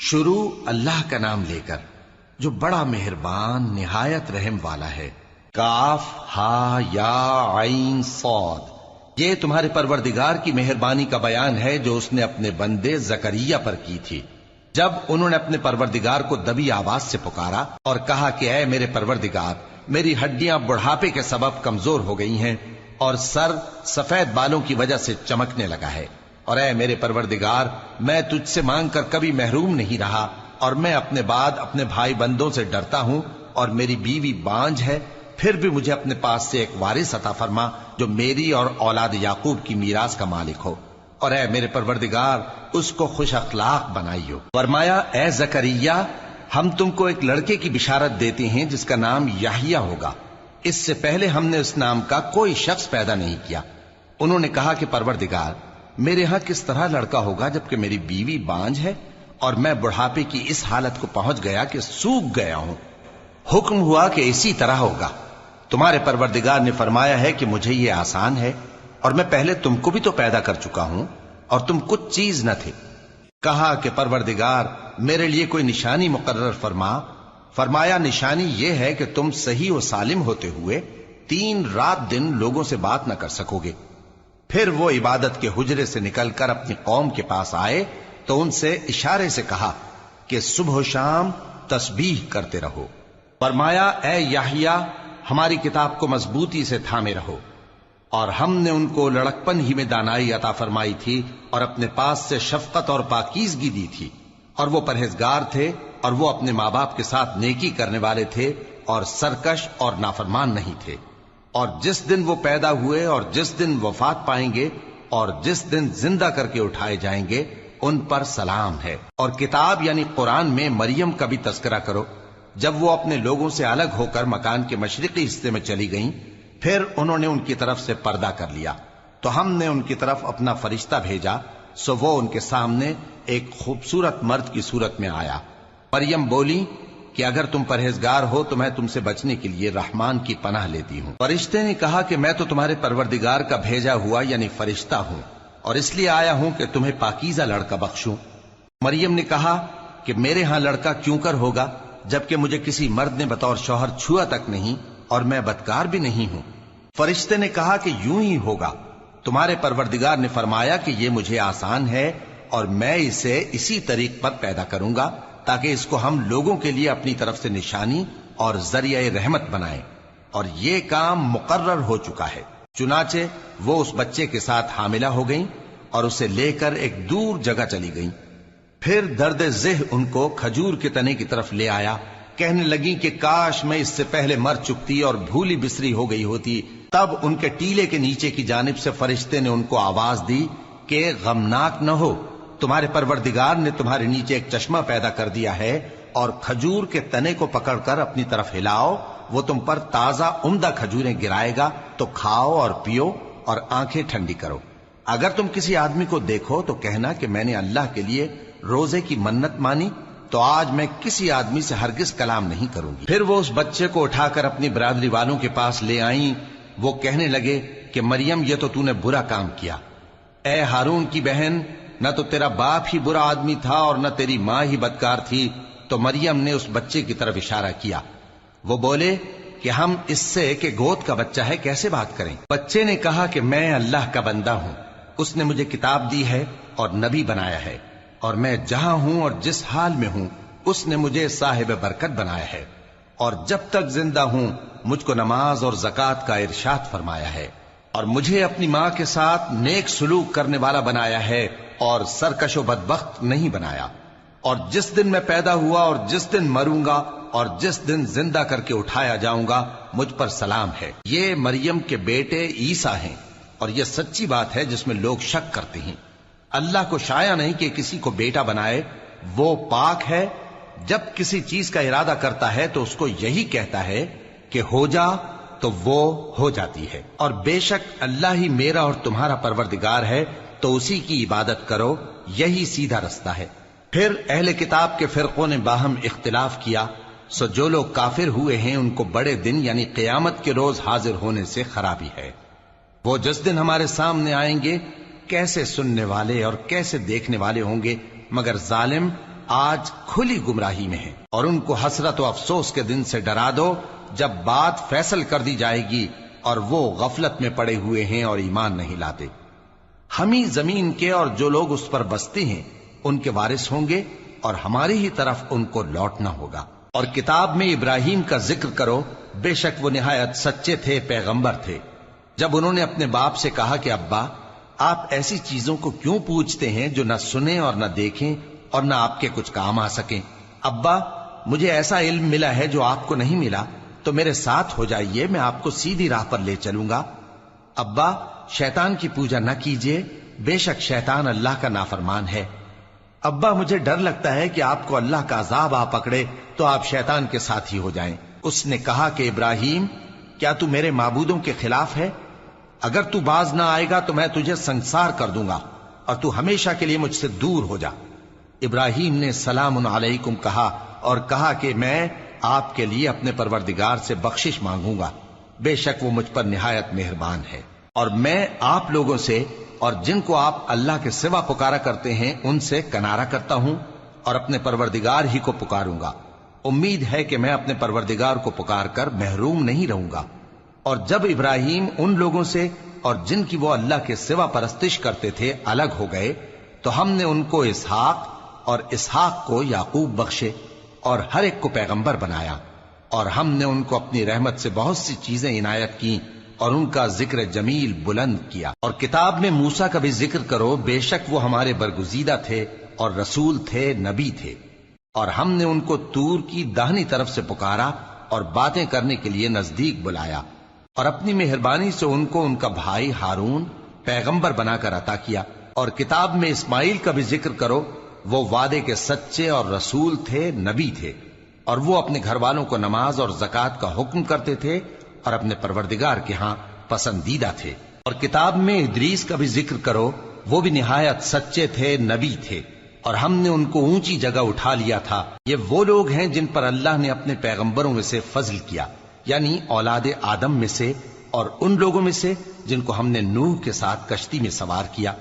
شروع اللہ کا نام لے کر جو بڑا مہربان نہایت رحم والا ہے۔ کاف ہا یا عین صاد، یہ تمہارے پروردگار کی مہربانی کا بیان ہے جو اس نے اپنے بندے زکریا پر کی تھی جب انہوں نے اپنے پروردگار کو دبی آواز سے پکارا اور کہا کہ اے میرے پروردگار، میری ہڈیاں بڑھاپے کے سبب کمزور ہو گئی ہیں اور سر سفید بالوں کی وجہ سے چمکنے لگا ہے، اور اے میرے پروردگار، میں تجھ سے مانگ کر کبھی محروم نہیں رہا، اور میں اپنے بعد اپنے بھائی بندوں سے ڈرتا ہوں، اور میری بیوی بانجھ ہے، پھر بھی مجھے اپنے پاس سے ایک وارث عطا فرما جو میری اور اولاد یعقوب کی میراث کا مالک ہو، اور اے میرے پروردگار اس کو خوش اخلاق بنائیو۔ فرمایا اے زکریا، ہم تم کو ایک لڑکے کی بشارت دیتے ہیں جس کا نام یحییٰ ہوگا، اس سے پہلے ہم نے اس نام کا کوئی شخص پیدا نہیں کیا۔ انہوں نے کہا کہ پروردگار، میرے ہاں کس طرح لڑکا ہوگا جبکہ میری بیوی بانجھ ہے اور میں بڑھاپے کی اس حالت کو پہنچ گیا کہ سوکھ گیا ہوں۔ حکم ہوا کہ اسی طرح ہوگا۔ تمہارے پروردگار نے فرمایا ہے کہ مجھے یہ آسان ہے، اور میں پہلے تم کو بھی تو پیدا کر چکا ہوں اور تم کچھ چیز نہ تھے۔ کہا کہ پروردگار میرے لیے کوئی نشانی مقرر فرما۔ فرمایا نشانی یہ ہے کہ تم صحیح و سالم ہوتے ہوئے 3 رات دن لوگوں سے بات نہ کر سکو گے۔ پھر وہ عبادت کے حجرے سے نکل کر اپنی قوم کے پاس آئے تو ان سے اشارے سے کہا کہ صبح و شام تسبیح کرتے رہو۔ فرمایا اے یحییٰ، ہماری کتاب کو مضبوطی سے تھامے رہو، اور ہم نے ان کو لڑکپن ہی میں دانائی عطا فرمائی تھی اور اپنے پاس سے شفقت اور پاکیزگی دی تھی، اور وہ پرہیزگار تھے، اور وہ اپنے ماں باپ کے ساتھ نیکی کرنے والے تھے اور سرکش اور نافرمان نہیں تھے۔ اور جس دن وہ پیدا ہوئے اور جس دن وفات پائیں گے اور جس دن زندہ کر کے اٹھائے جائیں گے ان پر سلام ہے۔ اور کتاب یعنی قرآن میں مریم کا بھی تذکرہ کرو، جب وہ اپنے لوگوں سے الگ ہو کر مکان کے مشرقی حصے میں چلی گئیں، پھر انہوں نے ان کی طرف سے پردہ کر لیا تو ہم نے ان کی طرف اپنا فرشتہ بھیجا، سو وہ ان کے سامنے ایک خوبصورت مرد کی صورت میں آیا۔ مریم بولی کہ اگر تم پرہیزگار ہو تو میں تم سے بچنے کے لیے رحمان کی پناہ لیتی ہوں۔ فرشتے نے کہا کہ میں تو تمہارے پروردگار کا بھیجا ہوا یعنی فرشتہ ہوں، اور اس لیے آیا ہوں کہ تمہیں پاکیزہ لڑکا بخشوں۔ مریم نے کہا کہ میرے ہاں لڑکا کیوں کر ہوگا جبکہ مجھے کسی مرد نے بطور شوہر چھوا تک نہیں اور میں بدکار بھی نہیں ہوں۔ فرشتے نے کہا کہ یوں ہی ہوگا، تمہارے پروردگار نے فرمایا کہ یہ مجھے آسان ہے اور میں اسے اسی طریق پر پیدا کروں گا تاکہ اس کو ہم لوگوں کے لیے اپنی طرف سے نشانی اور ذریعہ رحمت بنائیں، اور یہ کام مقرر ہو چکا ہے۔ چنانچہ وہ اس بچے کے ساتھ حاملہ ہو گئیں اور اسے لے کر ایک دور جگہ چلی گئیں۔ پھر درد ذہ ان کو کھجور کے تنے کی طرف لے آیا، کہنے لگیں کہ کاش میں اس سے پہلے مر چکتی اور بھولی بسری ہو گئی ہوتی۔ تب ان کے ٹیلے کے نیچے کی جانب سے فرشتے نے ان کو آواز دی کہ غمناک نہ ہو، تمہارے پروردگار نے تمہارے نیچے ایک چشمہ پیدا کر دیا ہے، اور کھجور کے تنے کو پکڑ کر اپنی طرف ہلاؤ، وہ تم پر تازہ عمدہ کھجوریں گرائے گا، تو کھاؤ اور پیو اور آنکھیں ٹھنڈی کرو۔ اگر تم کسی آدمی کو دیکھو تو کہنا کہ میں نے اللہ کے لیے روزے کی منت مانی، تو آج میں کسی آدمی سے ہرگز کلام نہیں کروں گی۔ پھر وہ اس بچے کو اٹھا کر اپنی برادری والوں کے پاس لے آئیں۔ وہ کہنے لگے کہ مریم یہ تو نے برا کام کیا، اے ہارون کی بہن، نہ تو تیرا باپ ہی برا آدمی تھا اور نہ تیری ماں ہی بدکار تھی۔ تو مریم نے اس بچے کی طرف اشارہ کیا۔ وہ بولے کہ ہم اس سے کہ گود کا بچہ ہے کیسے بات کریں؟ بچے نے کہا کہ میں اللہ کا بندہ ہوں، اس نے مجھے کتاب دی ہے اور نبی بنایا ہے، اور میں جہاں ہوں اور جس حال میں ہوں اس نے مجھے صاحب برکت بنایا ہے، اور جب تک زندہ ہوں مجھ کو نماز اور زکوٰۃ کا ارشاد فرمایا ہے، اور مجھے اپنی ماں کے ساتھ نیک سلوک کرنے والا بنایا ہے اور سرکش و بدبخت نہیں بنایا، اور جس دن میں پیدا ہوا اور جس دن مروں گا اور جس دن زندہ کر کے اٹھایا جاؤں گا مجھ پر سلام ہے۔ یہ مریم کے بیٹے عیسیٰ ہیں، اور یہ سچی بات ہے جس میں لوگ شک کرتے ہیں۔ اللہ کو شایع نہیں کہ کسی کو بیٹا بنائے، وہ پاک ہے، جب کسی چیز کا ارادہ کرتا ہے تو اس کو یہی کہتا ہے کہ ہو جا تو وہ ہو جاتی ہے، اور بے شک اللہ ہی میرا اور تمہارا پروردگار ہے، تو اسی کی عبادت کرو، یہی سیدھا رستہ ہے۔ پھر اہل کتاب کے فرقوں نے باہم اختلاف کیا، سو جو لوگ کافر ہوئے ہیں ان کو بڑے دن یعنی قیامت کے روز حاضر ہونے سے خرابی ہے۔ وہ جس دن ہمارے سامنے آئیں گے کیسے سننے والے اور کیسے دیکھنے والے ہوں گے، مگر ظالم آج کھلی گمراہی میں ہیں، اور ان کو حسرت و افسوس کے دن سے ڈرا دو جب بات فیصل کر دی جائے گی اور وہ غفلت میں پڑے ہوئے ہیں اور ایمان نہیں لاتے۔ ہم ہی زمین کے اور جو لوگ اس پر بستے ہیں ان کے وارث ہوں گے، اور ہماری ہی طرف ان کو لوٹنا ہوگا۔ اور کتاب میں ابراہیم کا ذکر کرو، بے شک وہ نہایت سچے تھے، پیغمبر تھے۔ جب انہوں نے اپنے باپ سے کہا کہ ابا، آپ ایسی چیزوں کو کیوں پوچھتے ہیں جو نہ سنیں اور نہ دیکھیں اور نہ آپ کے کچھ کام آ سکیں؟ ابا، مجھے ایسا علم ملا ہے جو آپ کو نہیں ملا، تو میرے ساتھ ہو جائیے، میں آپ کو سیدھی راہ پر لے چلوں گا۔ ابا، شیطان کی پوجا نہ کیجیے، بے شک شیطان اللہ کا نافرمان ہے۔ ابا، مجھے ڈر لگتا ہے کہ آپ کو اللہ کا عذاب آ پکڑے تو آپ شیطان کے ساتھی ہو جائیں۔ اس نے کہا کہ ابراہیم، کیا تو میرے معبودوں کے خلاف ہے؟ اگر تو باز نہ آئے گا تو میں تجھے سنسار کر دوں گا اور تو ہمیشہ کے لیے مجھ سے دور ہو جا۔ ابراہیم نے سلام علیکم کہا اور کہا کہ میں آپ کے لیے اپنے پروردگار سے بخشش مانگوں گا، بے شک وہ مجھ پر نہایت مہربان ہے، اور میں آپ لوگوں سے اور جن کو آپ اللہ کے سوا پکارا کرتے ہیں ان سے کنارہ کرتا ہوں اور اپنے پروردگار ہی کو پکاروں گا۔ امید ہے کہ میں اپنے پروردگار کو پکار کر محروم نہیں رہوں گا۔ اور جب ابراہیم ان لوگوں سے اور جن کی وہ اللہ کے سوا پرستش کرتے تھے الگ ہو گئے تو ہم نے ان کو اسحاق اور اسحاق کو یعقوب بخشے اور ہر ایک کو پیغمبر بنایا، اور ہم نے ان کو اپنی رحمت سے بہت سی چیزیں عنایت کی اور ان کا ذکر جمیل بلند کیا۔ اور کتاب میں موسیٰ کا بھی ذکر کرو، بے شک وہ ہمارے برگزیدہ تھے اور رسول تھے، نبی تھے، اور ہم نے ان کو طور کی داہنی طرف سے پکارا اور باتیں کرنے کے لیے نزدیک بلایا، اور اپنی مہربانی سے ان کو ان کا بھائی ہارون پیغمبر بنا کر عطا کیا۔ اور کتاب میں اسماعیل کا بھی ذکر کرو، وہ وعدے کے سچے اور رسول تھے، نبی تھے، اور وہ اپنے گھر والوں کو نماز اور زکوٰۃ کا حکم کرتے تھے اور اپنے پروردگار کے ہاں پسندیدہ تھے۔ اور کتاب میں ادریس کا بھی ذکر کرو، وہ بھی نہایت سچے تھے، نبی تھے، اور ہم نے ان کو اونچی جگہ اٹھا لیا تھا۔ یہ وہ لوگ ہیں جن پر اللہ نے اپنے پیغمبروں میں سے فضل کیا، یعنی اولاد آدم میں سے، اور ان لوگوں میں سے جن کو ہم نے نوح کے ساتھ کشتی میں سوار کیا،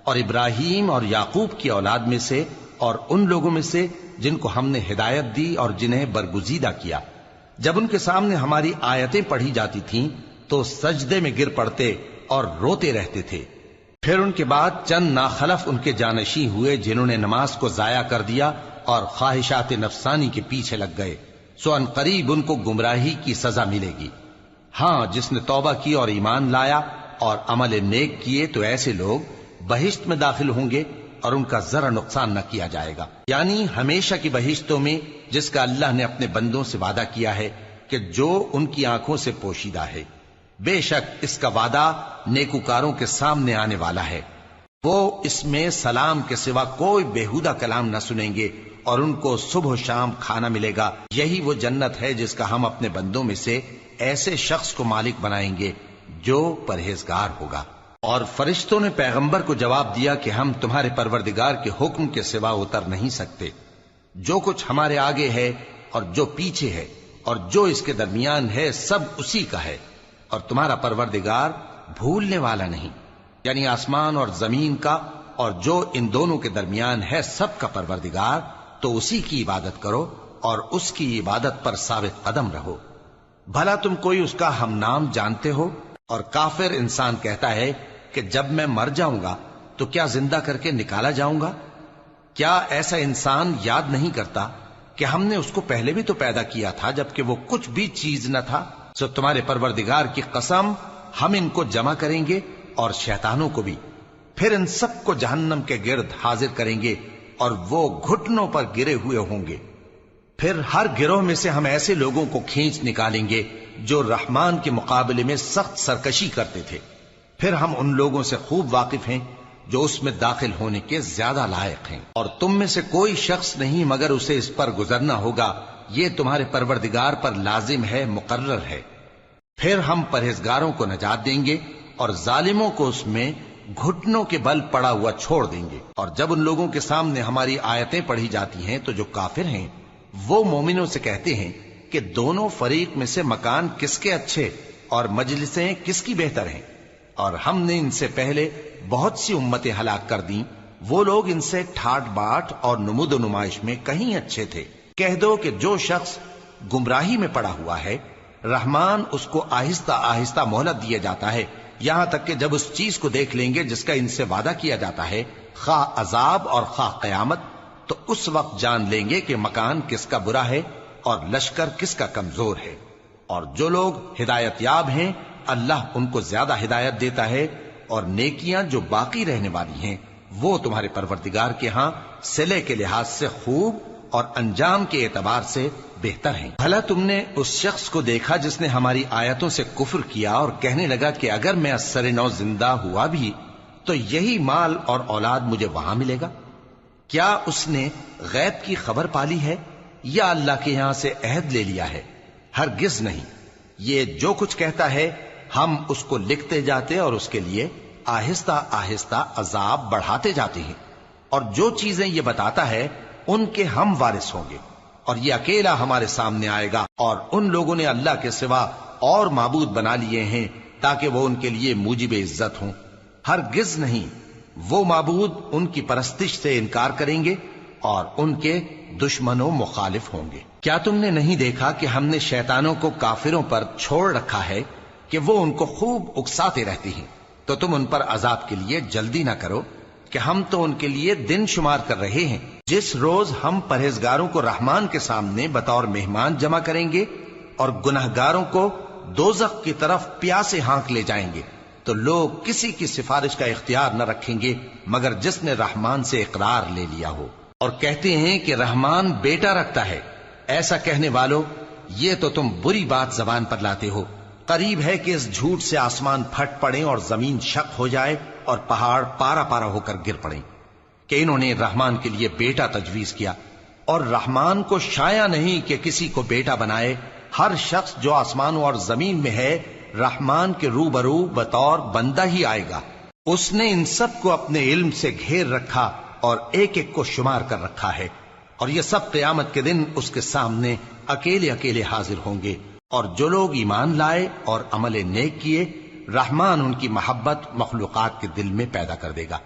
اور ابراہیم اور یعقوب کی اولاد میں سے، اور ان لوگوں میں سے جن کو ہم نے ہدایت دی اور جنہیں برگزیدہ کیا۔ جب ان کے سامنے ہماری آیتیں پڑھی جاتی تھیں تو سجدے میں گر پڑتے اور روتے رہتے تھے۔ پھر ان کے بعد چند ناخلف ان کے جانشین ہوئے جنہوں نے نماز کو ضائع کر دیا اور خواہشات نفسانی کے پیچھے لگ گئے، سو ان قریب ان کو گمراہی کی سزا ملے گی۔ ہاں، جس نے توبہ کی اور ایمان لایا اور عمل نیک کیے تو ایسے لوگ بہشت میں داخل ہوں گے اور ان کا ذرا نقصان نہ کیا جائے گا، یعنی ہمیشہ کی بہشتوں میں جس کا اللہ نے اپنے بندوں سے وعدہ کیا ہے کہ جو ان کی آنکھوں سے پوشیدہ ہے۔ بے شک اس کا وعدہ نیکوکاروں کے سامنے آنے والا ہے، وہ اس میں سلام کے سوا کوئی بیہودہ کلام نہ سنیں گے اور ان کو صبح و شام کھانا ملے گا۔ یہی وہ جنت ہے جس کا ہم اپنے بندوں میں سے ایسے شخص کو مالک بنائیں گے جو پرہیزگار ہوگا۔ اور فرشتوں نے پیغمبر کو جواب دیا کہ ہم تمہارے پروردگار کے حکم کے سوا اتر نہیں سکتے، جو کچھ ہمارے آگے ہے اور جو پیچھے ہے اور جو اس کے درمیان ہے سب اسی کا ہے، اور تمہارا پروردگار بھولنے والا نہیں، یعنی آسمان اور زمین کا اور جو ان دونوں کے درمیان ہے سب کا پروردگار، تو اسی کی عبادت کرو اور اس کی عبادت پر ثابت قدم رہو۔ بھلا تم کوئی اس کا ہم نام جانتے ہو؟ اور کافر انسان کہتا ہے کہ جب میں مر جاؤں گا تو کیا زندہ کر کے نکالا جاؤں گا؟ کیا ایسا انسان یاد نہیں کرتا کہ ہم نے اس کو پہلے بھی تو پیدا کیا تھا جبکہ وہ کچھ بھی چیز نہ تھا؟ سو تمہارے پروردگار کی قسم، ہم ان کو جمع کریں گے اور شیطانوں کو بھی، پھر ان سب کو جہنم کے گرد حاضر کریں گے اور وہ گھٹنوں پر گرے ہوئے ہوں گے۔ پھر ہر گروہ میں سے ہم ایسے لوگوں کو کھینچ نکالیں گے جو رحمان کے مقابلے میں سخت سرکشی کرتے تھے، پھر ہم ان لوگوں سے خوب واقف ہیں جو اس میں داخل ہونے کے زیادہ لائق ہیں، اور تم میں سے کوئی شخص نہیں مگر اسے اس پر گزرنا ہوگا، یہ تمہارے پروردگار پر لازم ہے، مقرر ہے۔ پھر ہم پرہیزگاروں کو نجات دیں گے اور ظالموں کو اس میں گھٹنوں کے بل پڑا ہوا چھوڑ دیں گے۔ اور جب ان لوگوں کے سامنے ہماری آیتیں پڑھی جاتی ہیں تو جو کافر ہیں وہ مومنوں سے کہتے ہیں کہ دونوں فریق میں سے مکان کس کے اچھے اور مجلسیں کس کی بہتر ہیں، اور ہم نے ان سے پہلے بہت سی امتیں ہلاک کر دیں وہ لوگ ان سے ٹھاٹ باٹ اور نمود و نمائش میں کہیں اچھے تھے۔ کہہ دو کہ جو شخص گمراہی میں پڑا ہوا ہے، رحمان اس کو آہستہ آہستہ مہلت دیا جاتا ہے، یہاں تک کہ جب اس چیز کو دیکھ لیں گے جس کا ان سے وعدہ کیا جاتا ہے، خواہ عذاب اور خواہ قیامت، تو اس وقت جان لیں گے کہ مکان کس کا برا ہے اور لشکر کس کا کمزور ہے۔ اور جو لوگ ہدایت یاب ہیں، اللہ ان کو زیادہ ہدایت دیتا ہے، اور نیکیاں جو باقی رہنے والی ہیں وہ تمہارے پروردگار کے ہاں صلے کے لحاظ سے خوب اور انجام کے اعتبار سے بہتر ہیں۔ بھلا تم نے اس شخص کو دیکھا جس نے ہماری آیتوں سے کفر کیا اور کہنے لگا کہ اگر میں ازسر نو زندہ ہوا بھی تو یہی مال اور اولاد مجھے وہاں ملے گا؟ کیا اس نے غیب کی خبر پالی ہے یا اللہ کے یہاں سے عہد لے لیا ہے؟ ہرگز نہیں۔ یہ جو کچھ کہتا ہے ہم اس کو لکھتے جاتے اور اس کے لیے آہستہ آہستہ عذاب بڑھاتے جاتے ہیں، اور جو چیزیں یہ بتاتا ہے ان کے ہم وارث ہوں گے، اور یہ اکیلا ہمارے سامنے آئے گا، اور ان لوگوں نے اللہ کے سوا اور معبود بنا لیے ہیں تاکہ وہ ان کے لیے موجب عزت ہوں۔ ہرگز نہیں، وہ معبود ان کی پرستش سے انکار کریں گے اور ان کے دشمن و مخالف ہوں گے۔ کیا تم نے نہیں دیکھا کہ ہم نے شیطانوں کو کافروں پر چھوڑ رکھا ہے کہ وہ ان کو خوب اکساتے رہتی ہیں؟ تو تم ان پر عذاب کے لیے جلدی نہ کرو کہ ہم تو ان کے لیے دن شمار کر رہے ہیں۔ جس روز ہم پرہیزگاروں کو رحمان کے سامنے بطور مہمان جمع کریں گے اور گنہگاروں کو دوزخ کی طرف پیاسے ہانک لے جائیں گے، تو لوگ کسی کی سفارش کا اختیار نہ رکھیں گے مگر جس نے رحمان سے اقرار لے لیا ہو۔ اور کہتے ہیں کہ رحمان بیٹا رکھتا ہے۔ ایسا کہنے والوں، یہ تو تم بری بات زبان پر لاتے ہو۔ قریب ہے کہ اس جھوٹ سے آسمان پھٹ پڑیں اور زمین شق ہو جائے اور پہاڑ پارا پارا ہو کر گر پڑیں کہ انہوں نے رحمان کے لیے بیٹا تجویز کیا، اور رحمان کو شایع نہیں کہ کسی کو بیٹا بنائے۔ ہر شخص جو آسمانوں اور زمین میں ہے رحمان کے روبرو بطور بندہ ہی آئے گا۔ اس نے ان سب کو اپنے علم سے گھیر رکھا اور ایک ایک کو شمار کر رکھا ہے، اور یہ سب قیامت کے دن اس کے سامنے اکیلے اکیلے حاضر ہوں گے۔ اور جو لوگ ایمان لائے اور عمل نیک کیے، رحمان ان کی محبت مخلوقات کے دل میں پیدا کر دے گا۔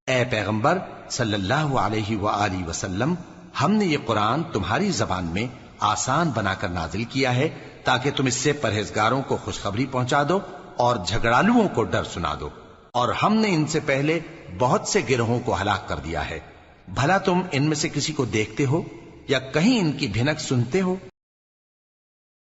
اے پیغمبر صلی اللہ علیہ وآلہ وسلم، ہم نے یہ قرآن تمہاری زبان میں آسان بنا کر نازل کیا ہے تاکہ تم اس سے پرہیزگاروں کو خوشخبری پہنچا دو اور جھگڑالوؤں کو ڈر سنا دو، اور ہم نے ان سے پہلے بہت سے گروہوں کو ہلاک کر دیا ہے۔ بھلا تم ان میں سے کسی کو دیکھتے ہو یا کہیں ان کی بھنک سنتے ہو؟